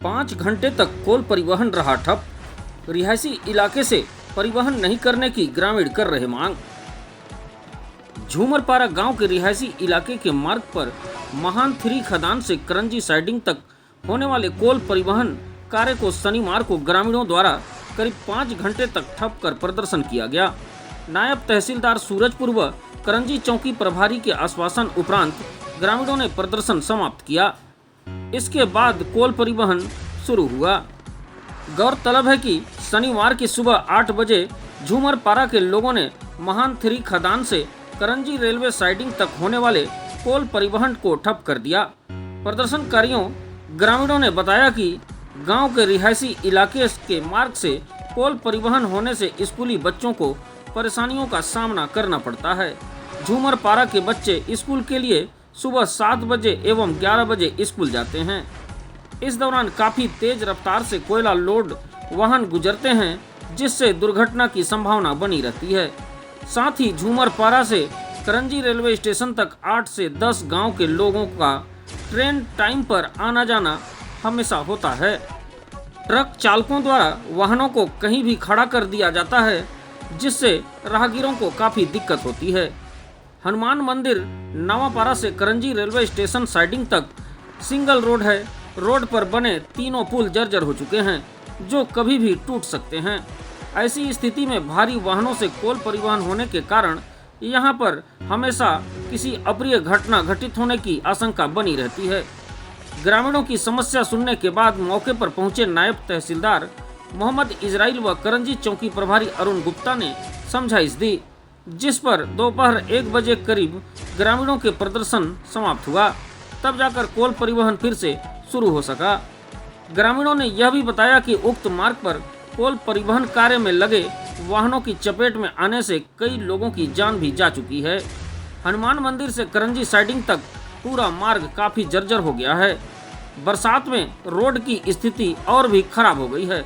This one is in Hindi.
5 घंटे तक कोल परिवहन रहा ठप। रिहायशी इलाके से परिवहन नहीं करने की ग्रामीण कर रहे मांग। झूमरपारा गांव के रिहायशी इलाके के मार्ग पर महान 3 खदान से करंजी साइडिंग तक होने वाले कोल परिवहन कार्य को शनिवार को ग्रामीणों द्वारा करीब 5 घंटे तक ठप कर प्रदर्शन किया गया। नायब तहसीलदार सूरजपुर व करंजी चौकी प्रभारी के आश्वासन उपरांत ग्रामीणों ने प्रदर्शन समाप्त किया। इसके बाद कोल परिवहन शुरू हुआ। गौरतलब है कि शनिवार की सुबह 8 बजे झूमरपारा के लोगों ने महान 3 खदान से करंजी रेलवे साइडिंग तक होने वाले कोल परिवहन को ठप कर दिया। प्रदर्शनकारियों ग्रामीणों ने बताया कि गांव के रिहायशी इलाके के मार्ग से कोल परिवहन होने से स्कूली बच्चों को परेशानियों का सामना करना पड़ता है। झूमरपारा के बच्चे स्कूल के लिए सुबह 7 बजे एवं 11 बजे स्कूल जाते हैं। इस दौरान काफी तेज रफ्तार से कोयला लोड वाहन गुजरते हैं, जिससे दुर्घटना की संभावना बनी रहती है। साथ ही झूमरपारा से करंजी रेलवे स्टेशन तक 8 से 10 गांव के लोगों का ट्रेन टाइम पर आना जाना हमेशा होता है। ट्रक चालकों द्वारा वाहनों को कहीं भी खड़ा कर दिया जाता है, जिससे राहगीरों को काफी दिक्कत होती है। हनुमान मंदिर नवापारा से करंजी रेलवे स्टेशन साइडिंग तक सिंगल रोड है। रोड पर बने तीनों पुल जर्जर हो चुके हैं, जो कभी भी टूट सकते हैं। ऐसी स्थिति में भारी वाहनों से कोल परिवहन होने के कारण यहां पर हमेशा किसी अप्रिय घटना घटित होने की आशंका बनी रहती है। ग्रामीणों की समस्या सुनने के बाद मौके पर पहुंचे नायब तहसीलदार मोहम्मद इजराइल व करंजी चौकी प्रभारी अरुण गुप्ता ने समझाइश दी, जिस पर दोपहर 1 बजे करीब ग्रामीणों के प्रदर्शन समाप्त हुआ। तब जाकर कोल परिवहन फिर से शुरू हो सका। ग्रामीणों ने यह भी बताया कि उक्त मार्ग पर कोल परिवहन कार्य में लगे वाहनों की चपेट में आने से कई लोगों की जान भी जा चुकी है। हनुमान मंदिर से करंजी साइडिंग तक पूरा मार्ग काफी जर्जर हो गया है। बरसात में रोड की स्थिति और भी खराब हो गई है।